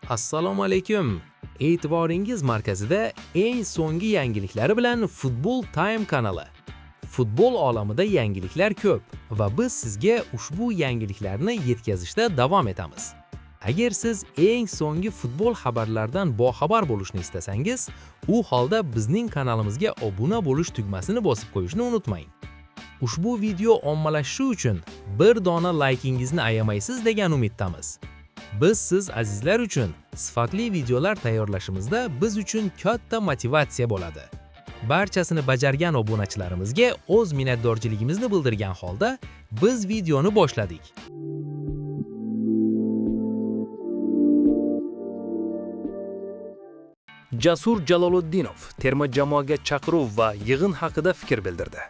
Assalomu alaykum. E'tiboringiz markazida eng so'nggi yangiliklari bilan Football Time kanali. Futbol olamida yangiliklar ko'p va biz sizga ushbu yangiliklarni yetkazishda davom etamiz. Agar siz eng so'nggi futbol xabarlaridan boxabar bo'lishni istasangiz, u holda bizning kanalimizga obuna bo'lish tugmasini bosib qo'yishni unutmang. Ushbu video ommalashishi uchun bir dona laykingizni ayamaysiz degan umiddamiz. Biz siz azizlar uchun sifatli videolar tayyorlashimizda biz uchun katta motivatsiya bo'ladi. Barchasini bajargan obunachilarimizga o'z minnatdorchiligimizni bildirgan holda biz videoni boshladik. Jasur Jaloliddinov terma jamoaga chaqiruv va yig'in haqida fikr bildirdi.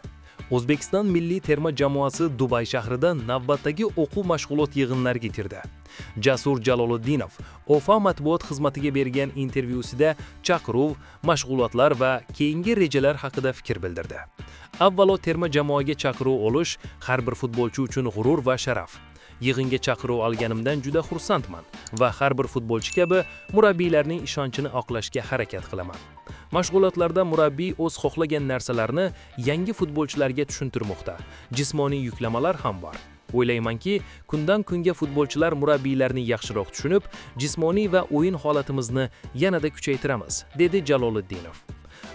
O'zbekiston milliy terma jamoasi Dubay shahrida navbatdagi o'quv mashg'ulot yig'inlariga kirdi. Jasur Jaloliddinov OFA matbuot xizmatiga bergan intervyusida chaqiruv, mashg'ulotlar va keyingi rejalar haqida fikr bildirdi. Avvalo terma jamoaga chaqiruv olish har bir futbolchi uchun g'urur va sharaf. Yig'inga chaqiruv olganimdan juda xursandman va har bir futbolchi kabi murabbiylarning ishonchini oqlashga harakat qilaman. Mashg'ulotlarda murabbiy o'z xohlagan narsalarni yangi futbolchilarga tushuntirmoqda. Jismoniy yuklamalar ham bor. O'ylaymanki, kundan kunga futbolchilar murabbiylarni yaxshiroq tushunib, jismoniy va o'yin holatimizni yanada kuchaytiramiz, dedi Jaloliddinov.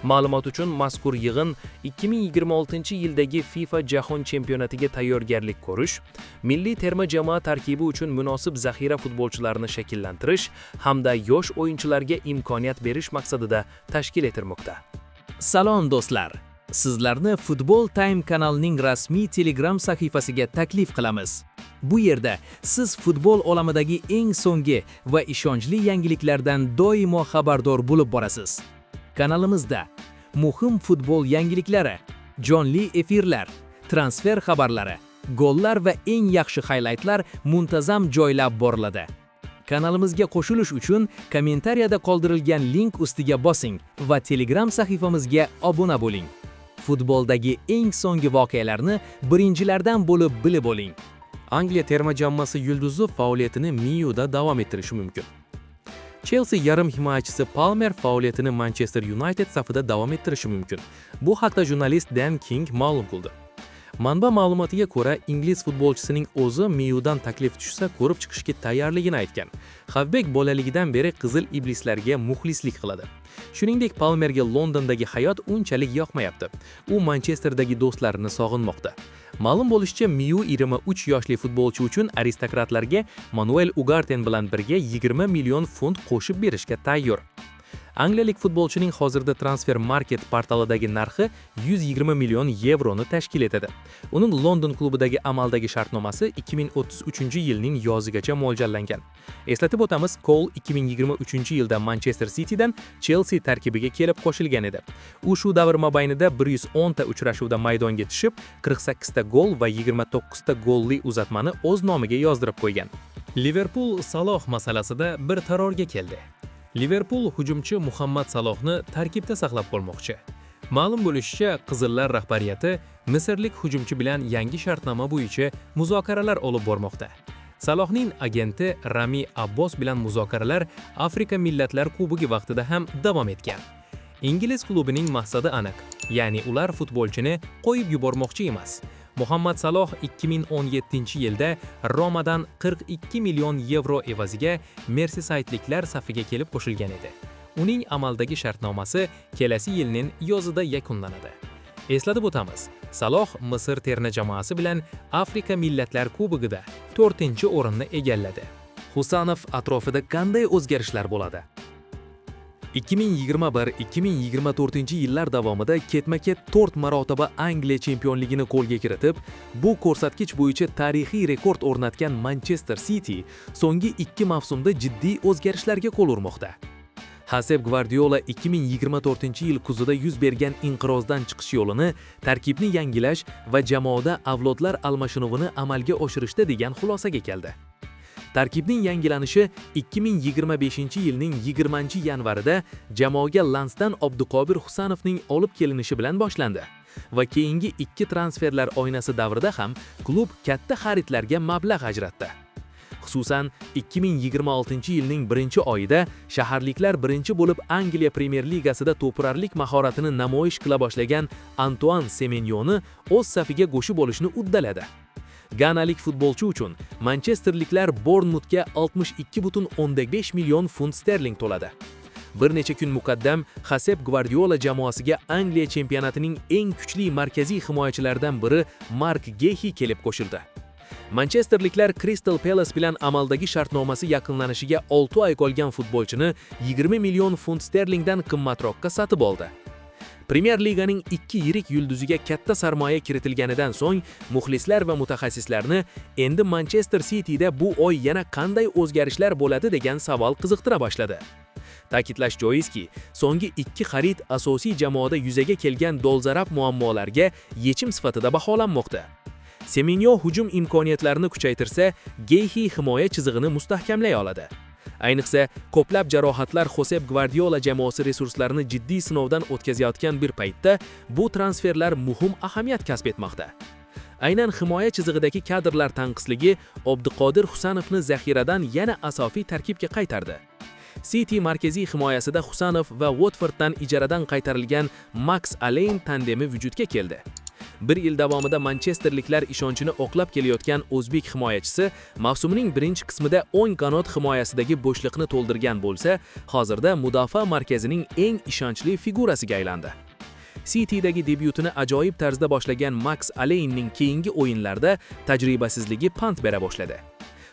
Ma'lumot uchun mazkur yig'in 2026-yildagi FIFA Jahon chempionatiga tayyorgarlik ko'rish, milliy terma jamoa tarkibi uchun munosib zaxira futbolchilarini shakllantirish hamda yosh o'yinchilarga imkoniyat berish maqsadida tashkil etilmoqda. Salom do'stlar. Sizlarni Football Time kanalining rasmiy Telegram sahifasiga taklif qilamiz. Bu yerda siz futbol olamidagi eng so'nggi va ishonchli yangiliklardan doimo xabardor bo'lib borasiz. Kanalimizda muhim futbol yangiliklari, jonli efirlar, transfer xabarlari, gollar va eng yaxshi highlightlar muntazam joylab boriladi. Kanalimizga qo'shilish uchun kommentariyada qoldirilgan link ustiga bosing va Telegram sahifamizga obuna bo'ling. Futboldagi eng so'nggi voqealarni birinchilardan bo'lib bilib oling. Angliya terma jamoasi yulduzi faoliyatini MU da davom ettirishi mumkin. Chelsea yarim himoyachisi Palmer faoliyatini Manchester United safida davom ettirishi mumkin. Bu haqda jurnalist Dan King ma'lum qildi. Manba ma'lumotiga ko'ra, ingliz futbolchisining o'zi MU dan taklif tushsa ko'rib chiqishga tayyorligini aytgan. Xavbek bolaligidan beri qizil iblislarga muxlislik qiladi. Shuningdek, Palmerga Londondagi hayot unchalik yoqmayapti. U Manchesterdagi do'stlarini sog'inmoqda. Ma'lum bo'lishicha, MU 23 yoshli futbolchi uchun aristokratlarga Manuel Ugarte bilan birga 20 million funt qo'shib berishga tayyor. Angliyalik futbolchining hozirda Transfer Market portalidagi narxi 120 million yevroni tashkil etadi. Uning London klubidagi amaldagi shartnomasi 2033-yilning yozigacha mo'ljallangan. Eslatib o'tamiz, Cole 2023-yilda Manchester Citydan Chelsea tarkibiga kelib qo'shilgan edi. U shu davr mobaynida 110 ta uchrashuvda maydonga tushib, 48 ta gol va 29 ta golli uzatmani o'z nomiga yozdirib qo'ygan. Liverpool Saloh masalasida bir qarorga keldi. Liverpool hujumchi Muhammad Salohni tarkibda saqlab qolmoqchi. Ma'lum bo'lishicha, Qizillar rahbariyati misrlik hujumchi bilan yangi shartnoma bo'yicha muzokaralar olib bormoqda. Salohning agenti Rami Abbos bilan muzokaralar Afrika Millatlar Kubogi vaqtida ham davom etgan. Ingliz klubining maqsadi aniq, ya'ni ular futbolchini qo'yib yubormoqchi emas. Muhammad Saloh 2017-yilda Romadan 42 million yevro evaziga Merseysideliklar safiga kelib qo'shilgan edi. Uning amaldagi shartnomasi kelasi yilning yozida yakunlanadi. Eslatib o'tamiz, Saloh Misr terma jamoasi bilan Afrika Millatlar Kubogida 4-o'rinni egalladi. Husanov atrofida qanday o'zgarishlar bo'ladi? 2021-2024 yillar davomida ketma-ket 4 marotaba Angliya chempionligini qo'lga kiritib, bu ko'rsatkich bo'yicha tarixiy rekord o'rnatgan Manchester City so'nggi 2 mavsumda jiddiy o'zgarishlarga qo'l urmoqda. Josep Guardiola 2024-yil kuzida yuz bergan inqirozdan chiqish yo'lini, tarkibni yangilash va jamoada avlodlar almashinuvini amalga oshirishda degan xulosaga keldi. Tarkibning yangilanishi 2025-yilning 20-yanvarida jamoaga Lansdan Abduqodir Husanovning olib kelinishi bilan boshlandi va keyingi 2 transferlar oynasi davrida ham klub katta xaridlarga mablag' ajratdi. Xususan, 2026-yilning 1-oyida shaharliklar birinchi bo'lib Angliya Premyer Ligasida to'purarlik mahoratini namoyish qila boshlagan Antoine Semenyoni o'z safiga qo'shib olishni uddaladi. Ganalik futbolchi uchun Manchesterliklar Bournemouthga 62,5 million funt sterling to'ladi. Bir necha kun muqaddam Josep Guardiola jamoasiga Angliya chempionatining eng kuchli markaziy himoyachilaridan biri Mark Gehi kelib qo'shildi. Manchesterliklar Crystal Palace bilan amaldagi shartnomasi yaqinlanishiga 6 oy qolgan futbolchini 20 million funt sterlingdan qimmatroqqa sotib oldi. Premier Liganing 2 yirik yulduziga katta sarmoya kiritilganidan so'ng muxlislar va mutaxassislarni endi Manchester City'da bu oy yana qanday o'zgarishlar bo'ladi degan savol qiziqtira boshladi. Ta'kidlash joizki, so'nggi 2 xarid asosiy jamoada yuzaga kelgan dolzarb muammolarga yechim sifatida baholanmoqda. Semenyo hujum imkoniyatlarini kuchaytirsa, Gehi himoya chizig'ini mustahkamlay oladi. Ayniqsa, ko'plab jarohatlar Josep Guardiola jamoasi resurslarini jiddiy sinovdan o'tkazayotgan bir paytda bu transferlar muhim ahamiyat kasb etmoqda. Aynan himoya chizig'idagi kadrlar tanqisligi Abduqodir Husanovni zaxiradan yana asosiy tarkibga qaytardi. City markaziy himoyasida Husanov va Watforddan ijaradan qaytarilgan Max Allen tandemi vujudga keldi. Bir yil davomida Manchesterliklar ishonchini oqlab kelayotgan o'zbek himoyachisi mavsumning birinchi qismida o'ng qanot himoyasidagi bo'shliqni to'ldirgan bo'lsa, hozirda mudofaa markazining eng ishonchli figurasiga aylandi. City'dagi debyutini ajoyib tarzda boshlagan Max Allenning keyingi o'yinlarda tajribasizligi pand bera boshladi.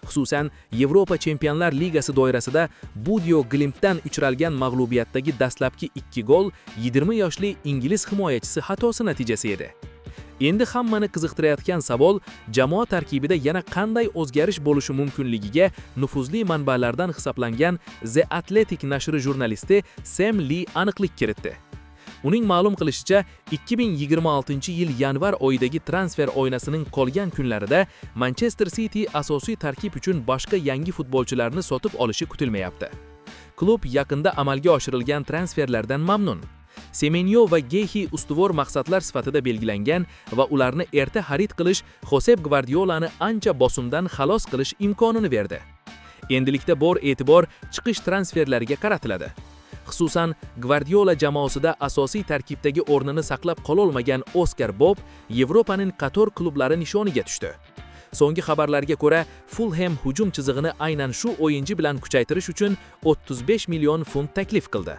Xususan, Yevropa Chempionlar Ligasi doirasida Budio Glimtdan uchralgan mag'lubiyatdagi dastlabki 2 gol 20 yoshli ingliz himoyachisi xatosi natijasi edi. Endi hammani qiziqtirayotgan savol, jamoa tarkibida yana qanday o'zgarish bo'lishi mumkinligiga nufuzli manbalardan hisoblangan The Athletic nashri jurnalisti Sam Lee aniqlik kiritdi. Uning ma'lum qilishicha, 2026-yil yanvar oyidagi transfer oynasining qolgan kunlarida Manchester City asosiy tarkib uchun boshqa yangi futbolchilarni sotib olishi kutilmayapti. Klub yaqinda amalga oshirilgan transferlardan mamnun. Semenyo va Gehi ustuvor maqsadlar sifatida belgilangan va ularni erta xarid qilish Josep Guardiolani ancha bosimdan xalos qilish imkonini berdi. Endilikda bor e'tibor chiqish transferlariga qaratiladi. Xususan, Guardiola jamoasida asosiy tarkibdagi o'rnini saqlab qololmagan Oscar Bob Yevropaning qator klublari nishoniga tushdi. So'nggi xabarlarga ko'ra, Fulham hujum chizig'ini aynan shu o'yinchi bilan kuchaytirish uchun 35 million funt taklif qildi.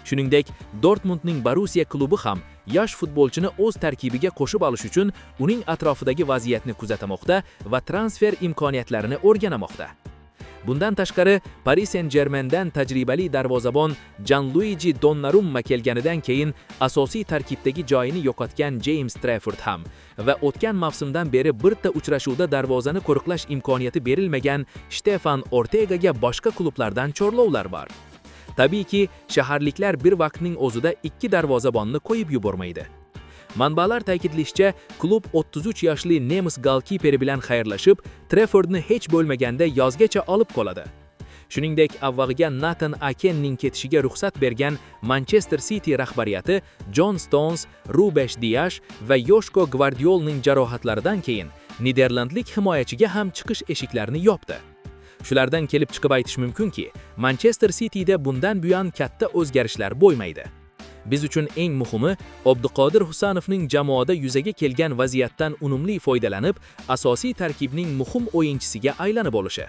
Shuningdek, Dortmundning Borussia klubi ham yosh futbolchini o'z tarkibiga qo'shib olish uchun uning atrofidagi vaziyatni kuzatmoqda va transfer imkoniyatlarini o'rganmoqda. Bundan tashqari, Paris Saint-Germaindan tajribali darvozabon Gianluigi Donnarumma kelganidan keyin asosiy tarkibdagi joyini yo'qotgan James Trafford ham va o'tgan mavsumdan beri birta uchrashuvda darvozani qo'riqlash imkoniyati berilmagan Stefan Ortegaga boshqa klublardan chorlovlar bor. Tabiiyki, shaharliklar bir vaqtning o'zida 2 darvozabonni qo'yib yubormaydi. Manbalar ta'kidlashicha, klub 33 yoshli nemis golkiperi bilan xayrlashib, Traffordni hech bo'lmaganda yozgacha olib qoladi. Shuningdek, avvaliga Nathan Akenning ketishiga ruxsat bergan Manchester City rahbariyati John Stones, Rubesh Dias va Joshko Gvardiolning jarohatlaridan keyin niderlandlik himoyachiga ham chiqish eshiklarini yopdi. Shulardan kelib chiqib aytish mumkinki, Manchester City'da bundan buyon katta o'zgarishlar bo'lmaydi. Biz uchun eng muhimi Abduqodir Husanovning jamoada yuzaga kelgan vaziyatdan unumli foydalanib, asosiy tarkibning muhim o'yinchisiga aylanib olishi.